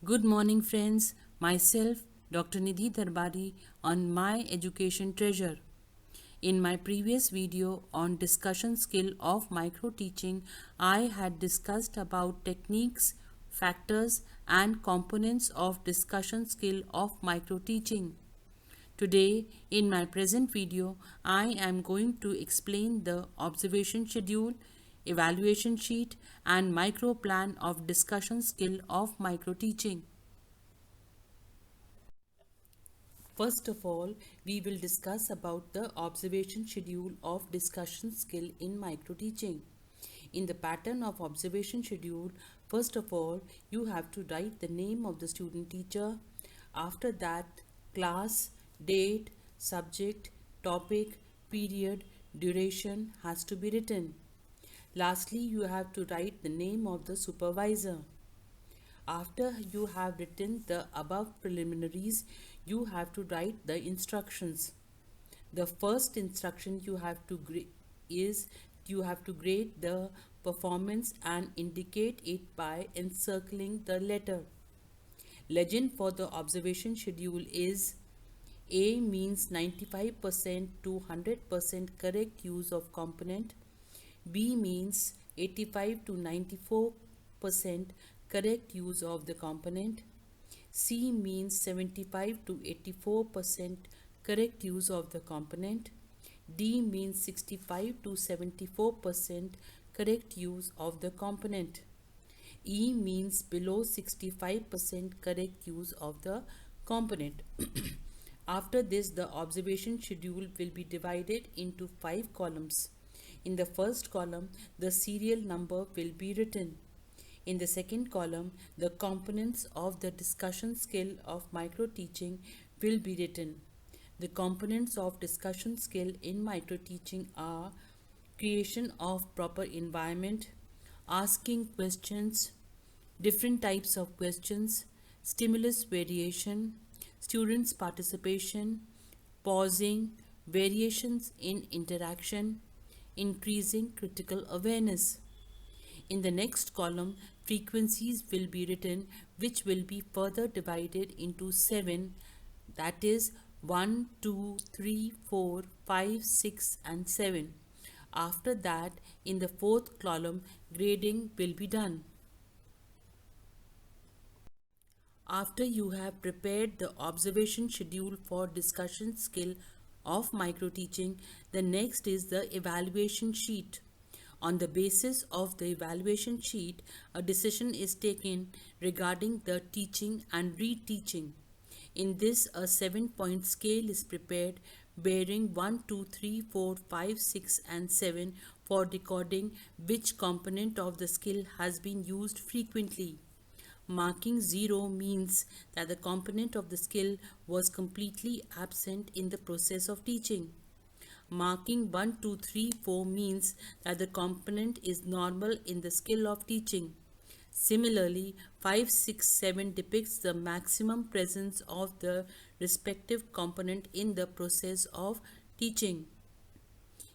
Good morning, friends. Myself, Dr. Nidhi Darbari, on My Education Treasure. In my previous video on discussion skill of micro teaching, I had discussed about techniques, factors, and components of discussion skill of micro teaching. Today, in my present video, I am going to explain the observation schedule, evaluation sheet, and micro plan of discussion skill of micro teaching. First of all, we will discuss about the observation schedule of discussion skill in micro teaching. In the pattern of observation schedule, first of all, you have to write the name of the student teacher. After that, class, date, subject, topic, period, duration has to be written. Lastly, you have to write the name of the supervisor. After you have written the above preliminaries, you have to write the instructions. The first instruction is you have to grade the performance and indicate it by encircling the letter. Legend for the observation schedule is A means 95% to 100% correct use of component. B means 85 to 94% correct use of the component. C means 75 to 84% correct use of the component. D means 65 to 74% correct use of the component. E means below 65% correct use of the component. After this, the observation schedule will be divided into 5 columns. In the first column, the serial number will be written. In the second column, the components of the discussion skill of micro teaching will be written. The components of discussion skill in micro teaching are creation of proper environment, asking questions, different types of questions, stimulus variation, students' participation, pausing, variations in interaction, increasing critical awareness. In the next column, frequencies will be written, which will be further divided into 7, that is 1, 2, 3, 4, 5, 6 and 7. After that, in the fourth column, grading will be done. After you have prepared the observation schedule for discussion skill of micro teaching, the next is the evaluation sheet. On the basis of the evaluation sheet, a decision is taken regarding the teaching and reteaching. In this, a 7-point scale is prepared bearing 1, 2, 3, 4, 5, 6 and 7 for recording which component of the skill has been used frequently. Marking 0 means that the component of the skill was completely absent in the process of teaching. Marking 1, 2, 3, 4 means that the component is normal in the skill of teaching. Similarly, 5, 6, 7 depicts the maximum presence of the respective component in the process of teaching.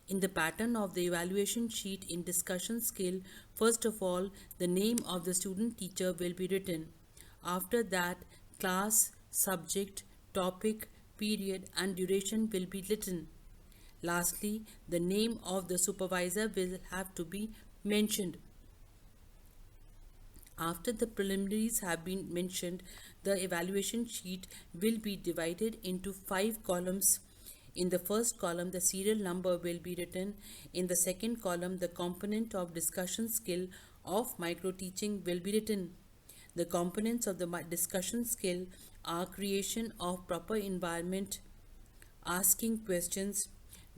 In the pattern of the evaluation sheet in discussion skill, first of all, the name of the student teacher will be written. After that, class, subject, topic, period and duration will be written. Lastly, the name of the supervisor will have to be mentioned. After the preliminaries have been mentioned, the evaluation sheet will be divided into 5 columns. In the first column, the serial number will be written. In the second column, the component of discussion skill of micro teaching will be written. The components of the discussion skill are creation of proper environment, asking questions,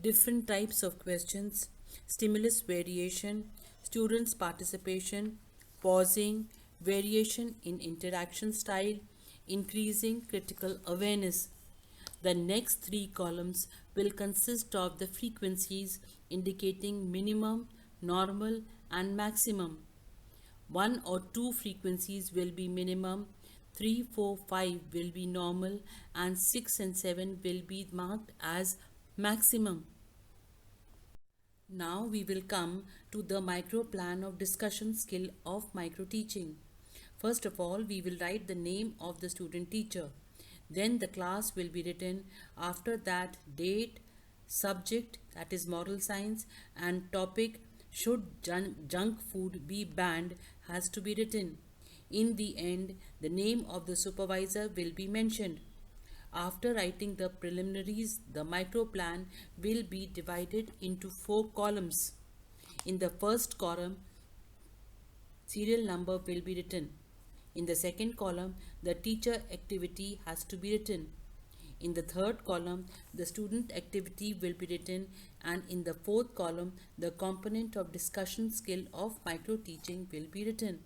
different types of questions, stimulus variation, students' participation, pausing, variation in interaction style, increasing critical awareness. The next 3 columns will consist of the frequencies indicating minimum, normal and maximum. 1 or 2 frequencies will be minimum, 3, 4, 5 will be normal and 6 and 7 will be marked as maximum. Now we will come to the micro plan of discussion skill of micro teaching. First of all, we will write the name of the student teacher. Then the class will be written. After that, date, subject, that is moral science, and topic, should junk food be banned, has to be written. In the end, the name of the supervisor will be mentioned. After writing the preliminaries, the micro plan will be divided into 4 columns. In the first column, serial number will be written. In the second column, the teacher activity has to be written. In the third column, the student activity will be written, and in the fourth column, the component of discussion skill of micro teaching will be written.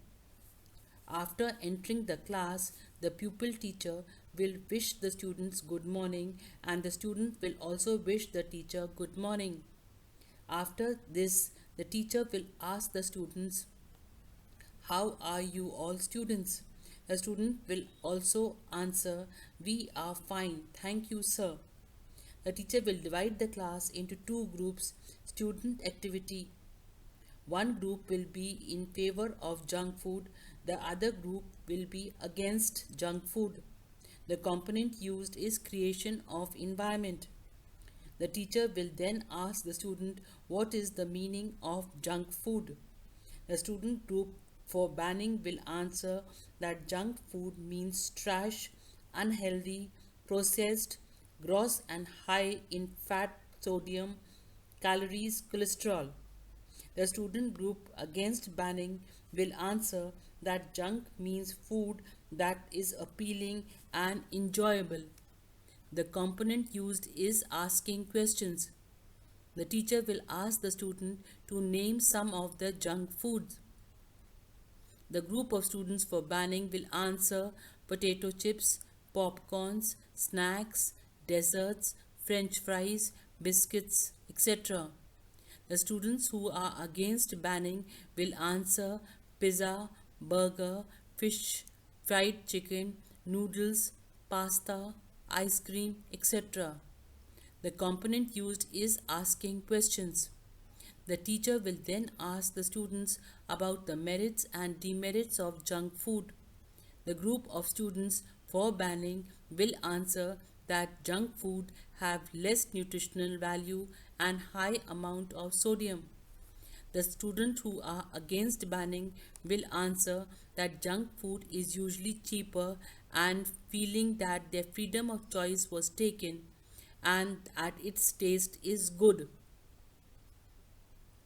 After entering the class, the pupil teacher will wish the students good morning, and the student will also wish the teacher good morning. After this, the teacher will ask the students, "How are you all, students?" The student will also answer, "We are fine, thank you, sir." The teacher will divide the class into 2 groups. Student activity. One group will be in favor of junk food, the other group will be against junk food. The component used is creation of environment. The teacher will then ask the student what is the meaning of junk food. The student group for banning will answer that junk food means trash, unhealthy, processed, gross and high in fat, sodium, calories, cholesterol. The student group against banning will answer that junk means food that is appealing and enjoyable. The component used is asking questions. The teacher will ask the student to name some of the junk foods. The group of students for banning will answer potato chips, popcorns, snacks, desserts, french fries, biscuits, etc. The students who are against banning will answer pizza, burger, fish, fried chicken, noodles, pasta, ice cream, etc. The component used is asking questions. The teacher will then ask the students about the merits and demerits of junk food. The group of students for banning will answer that junk food have less nutritional value and high amount of sodium. The students who are against banning will answer that junk food is usually cheaper and feeling that their freedom of choice was taken and that its taste is good.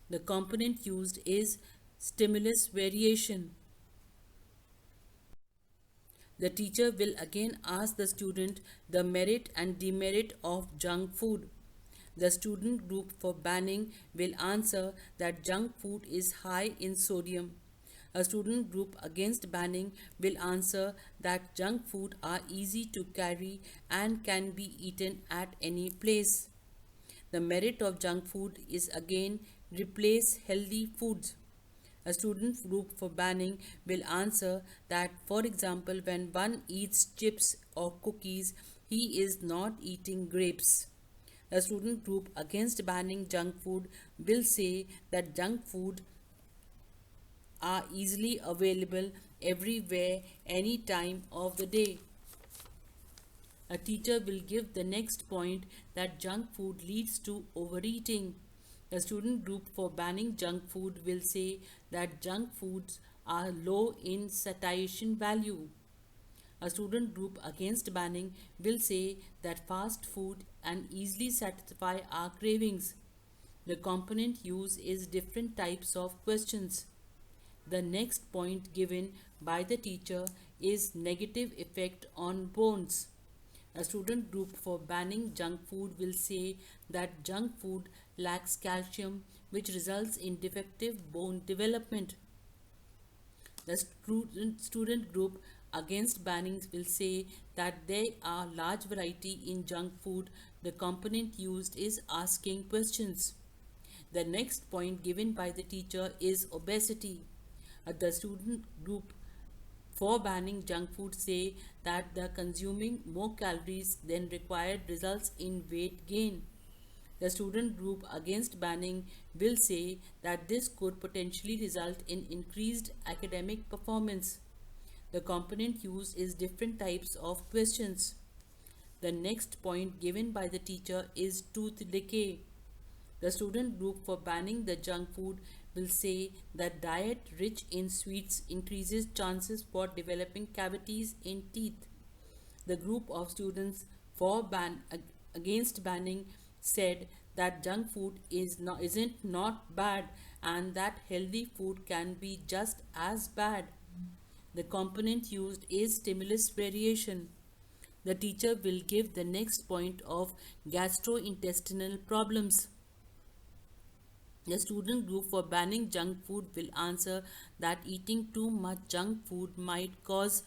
The component used is stimulus variation. The teacher will again ask the student the merit and demerit of junk food. The student group for banning will answer that junk food is high in sodium. A student group against banning will answer that junk food are easy to carry and can be eaten at any place. The merit of junk food is again replace healthy foods. A student group for banning will answer that, for example, when one eats chips or cookies, he is not eating grapes. A student group against banning junk food will say that junk food are easily available everywhere, any time of the day. A teacher will give the next point that junk food leads to overeating. The student group for banning junk food will say that junk foods are low in satiation value. A student group against banning will say that fast food and easily satisfy our cravings. The component used is different types of questions. The next point given by the teacher is negative effect on bones. A student group for banning junk food will say that junk food lacks calcium, which results in defective bone development. The student group against banning will say that there are large variety in junk food. The component used is asking questions. The next point given by the teacher is obesity. The student group for banning junk food say that the consuming more calories than required results in weight gain. The student group against banning will say that this could potentially result in increased academic performance. The component used is different types of questions. The next point given by the teacher is tooth decay. The student group for banning the junk food will say that diet rich in sweets increases chances for developing cavities in teeth. The group of students for against banning said that junk food isn't not bad and that healthy food can be just as bad. The component used is stimulus variation. The teacher will give the next point of gastrointestinal problems. The student group for banning junk food will answer that eating too much junk food might cause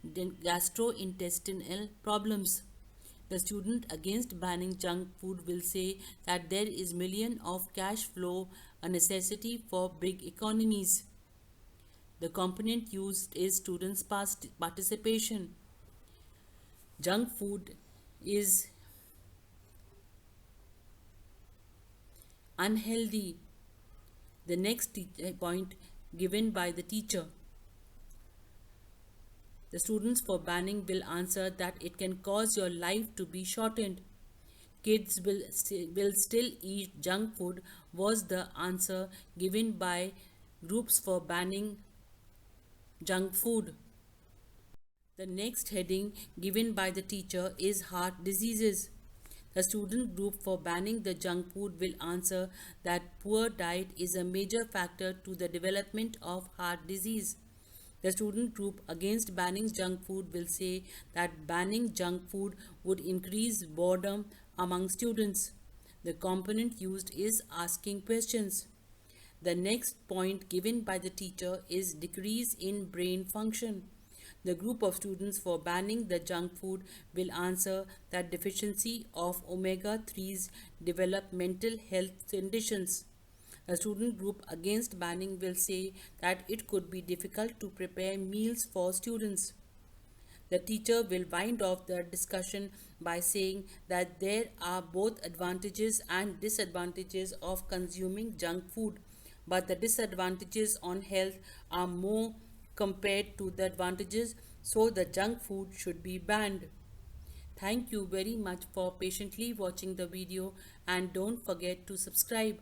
gastrointestinal problems. The student against banning junk food will say that there is million of cash flow, a necessity for big economies. The component used is students' past participation. Junk food is unhealthy. The next point given by the teacher. The students for banning will answer that it can cause your life to be shortened. Kids will still eat junk food was the answer given by groups for banning junk food. The next heading given by the teacher is heart diseases. The student group for banning the junk food will answer that poor diet is a major factor to the development of heart disease. The student group against banning junk food will say that banning junk food would increase boredom among students. The component used is asking questions. The next point given by the teacher is decrease in brain function. The group of students for banning the junk food will answer that deficiency of omega 3s develop mental health conditions. A student group against banning will say that it could be difficult to prepare meals for students. The teacher will wind off the discussion by saying that there are both advantages and disadvantages of consuming junk food, but the disadvantages on health are more compared to the advantages, so the junk food should be banned. Thank you very much for patiently watching the video and don't forget to subscribe.